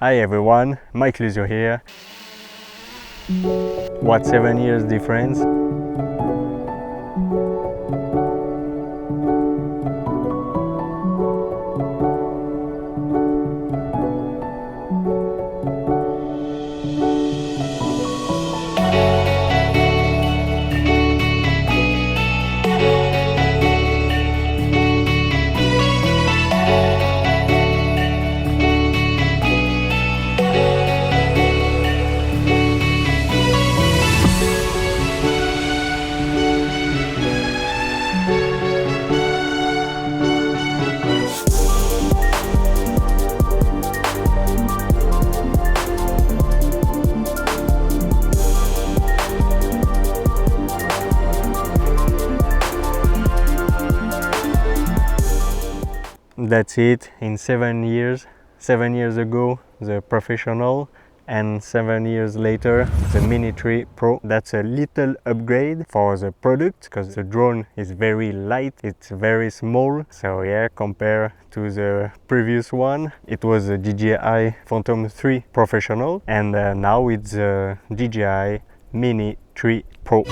Hi everyone, Mike Luzio here. What 7 years difference? That's it. In 7 years, 7 years ago the professional, and 7 years later the Mini 3 Pro. That's a little upgrade for the product because the drone is very light, it's very small. So yeah, compared to the previous one, it was a DJI Phantom 3 Professional, and now it's the DJI Mini 3 Pro.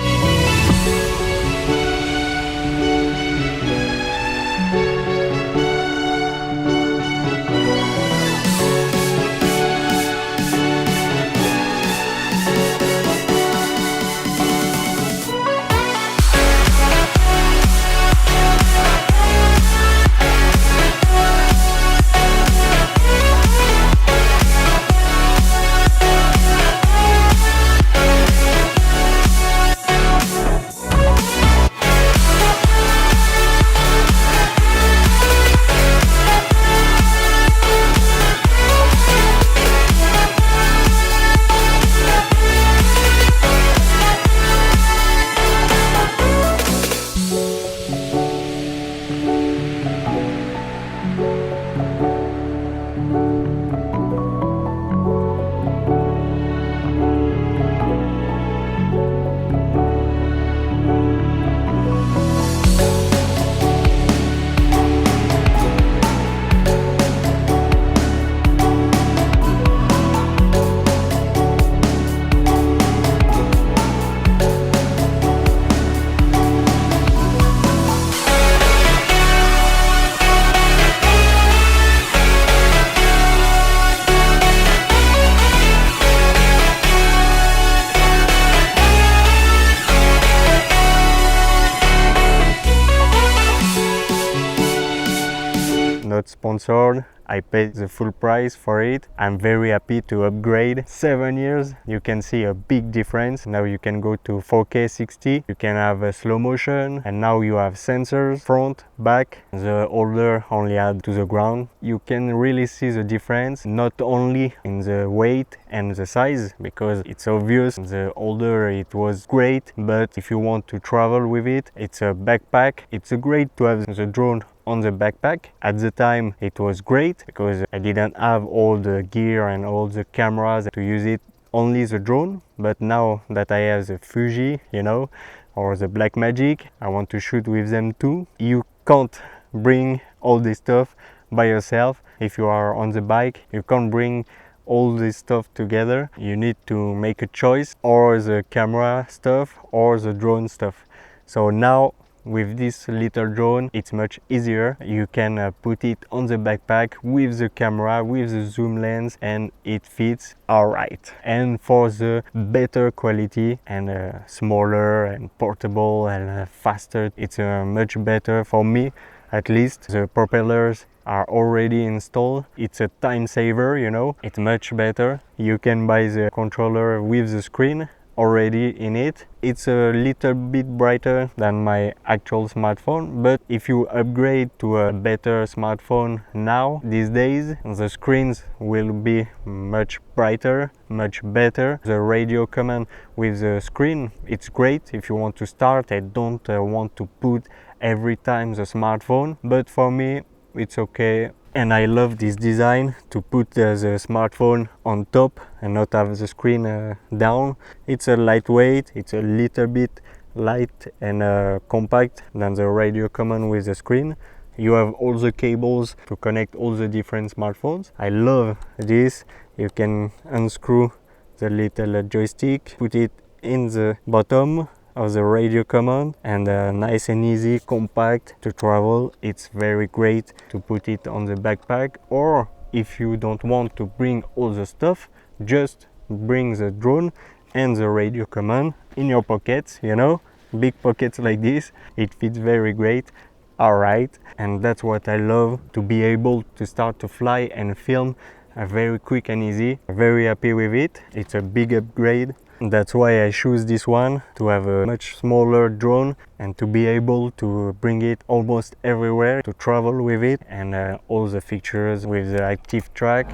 Not sponsored, I paid the full price for it. I'm very happy to upgrade. 7 years, you can see a big difference. Now you can go to 4K 60, you can have a slow motion, and now you have sensors front, back. The older only had to the ground. You can really see the difference, not only in the weight and the size, because it's obvious the older it was great, but if you want to travel with it, it's a backpack. It's great to have the drone on the backpack. At the time it was great because I didn't have all the gear and all the cameras to use it, only the drone. But now that I have the Fuji, you know, or the Blackmagic, I want to shoot with them too. You can't bring all this stuff by yourself. If you are on the bike, you can't bring all this stuff together. You need to make a choice, or the camera stuff or the drone stuff. So now with this little drone, it's much easier. You can put it on the backpack with the camera, with the zoom lens, and it fits alright. And for the better quality and smaller and portable and faster, it's much better for me. At least the propellers are already installed. It's a time saver, you know. It's much better. You can buy the controller with the screen already in it. It's a little bit brighter than my actual smartphone, but if you upgrade to a better smartphone now, these days, the screens will be much brighter, much better. The radio command with the screen, it's great if you want to start and don't want to put every time the smartphone, but for me it's okay. And I love this design to put the smartphone on top and not have the screen down. It's a lightweight, it's a little bit light and compact than the radio command with the screen. You have all the cables to connect all the different smartphones. I love this. You can unscrew the little joystick, put it in the bottom of the radio command, and nice and easy, compact to travel. It's very great to put it on the backpack, or if you don't want to bring all the stuff, just bring the drone and the radio command in your pockets, you know, big pockets like this. It fits very great. Alright, and that's what I love, to be able to start to fly and film very quick and easy. Very happy with it. It's a big upgrade. That's why I choose this one, to have a much smaller drone and to be able to bring it almost everywhere, to travel with it, and all the features with the active track.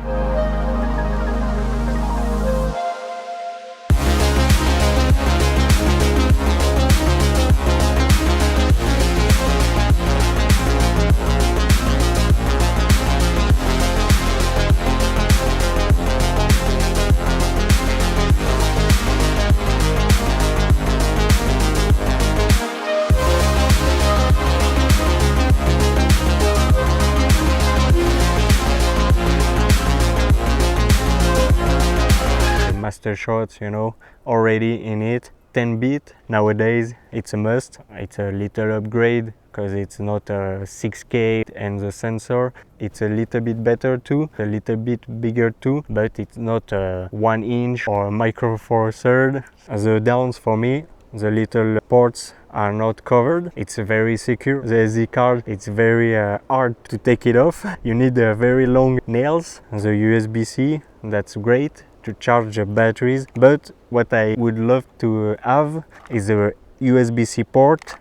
Master shots, you know, already in it. 10-bit nowadays, it's a must. It's a little upgrade because it's not a 6K, and the sensor, it's a little bit better too, a little bit bigger too, but it's not a 1 inch or a micro four third. The downs for me, the little ports are not covered. It's very secure. The SD card, it's very hard to take it off. You need very long nails. The USB-C, that's great to charge the batteries, but what I would love to have is a USB-C port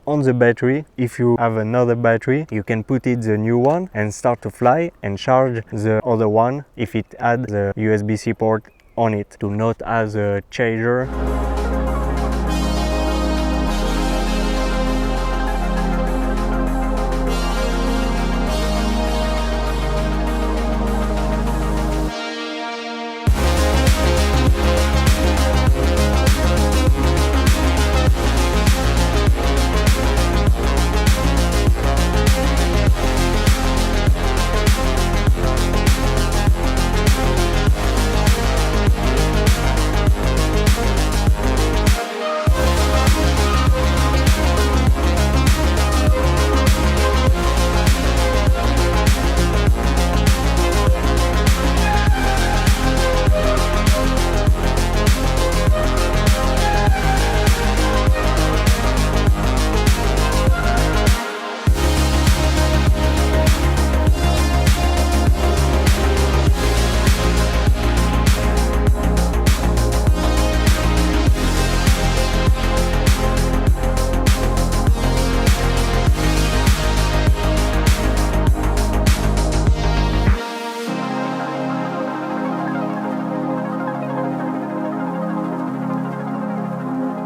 on the battery. If you have another battery, you can put it the new one and start to fly and charge the other one if it had the USB-C port on it, to not have a charger.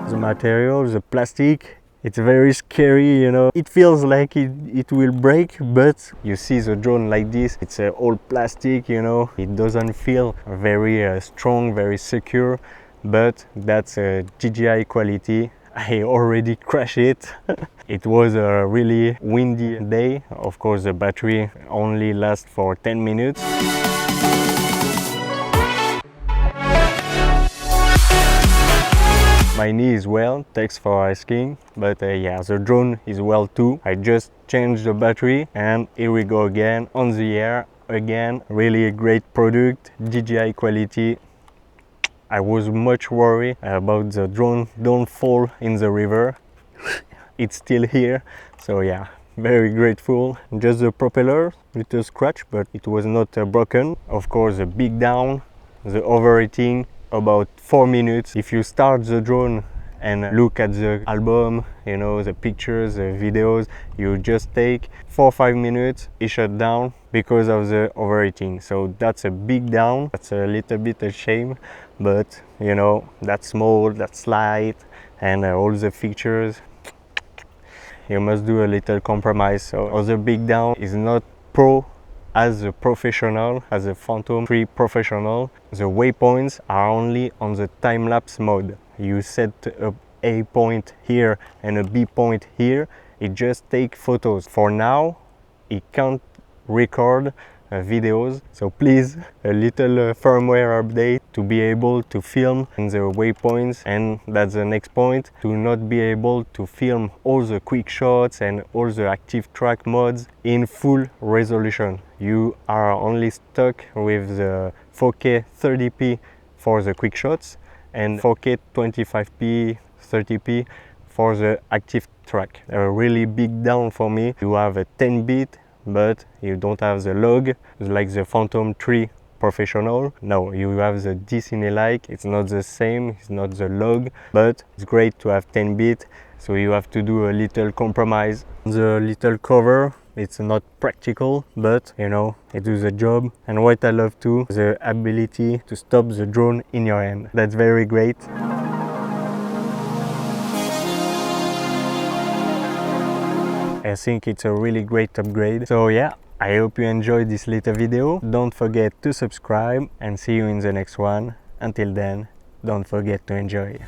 The material, the plastic, it's very scary, you know. It feels like it will break, but you see the drone like this, it's all plastic, you know. It doesn't feel very strong, very secure, but that's DJI quality. I already crashed it. It was a really windy day. Of course, the battery only lasts for 10 minutes. My knee is well, thanks for asking, but yeah, the drone is well too. I just changed the battery and here we go again, on the air again. Really a great product, DJI quality. I was much worried about the drone don't fall in the river. It's still here, so yeah, very grateful. Just the propeller, little scratch, but it was not broken. Of course, the big down, the overheating, about 4 minutes. If you start the drone and look at the album, you know, the pictures, the videos, you just take 4 or 5 minutes, it shut down because of the overheating. So that's a big down. That's a little bit a shame, but you know, that's small, that's light, and all the features, you must do a little compromise. So other big down is not pro as a professional, as a Phantom 3 professional. The waypoints are only on the time-lapse mode. You set A point here and a B point here, it just takes photos. For now, it can't record videos. So please, a little firmware update to be able to film in the waypoints, and that's the next point, to not be able to film all the quick shots and all the active track modes in full resolution. You are only stuck with the 4K 30p for the quick shots and 4K 25p 30p for the active track. A really big down for me. You have a 10-bit, but you don't have the log like the Phantom 3 Professional. No, you have the D-Cine-like. It's not the same, it's not the log, but it's great to have 10-bit. So you have to do a little compromise. The little cover, it's not practical, but you know, it does the job. And what I love too, the ability to stop the drone in your hand. That's very great. I think it's a really great upgrade. So yeah, I hope you enjoyed this little video. Don't forget to subscribe and see you in the next one. Until then, don't forget to enjoy.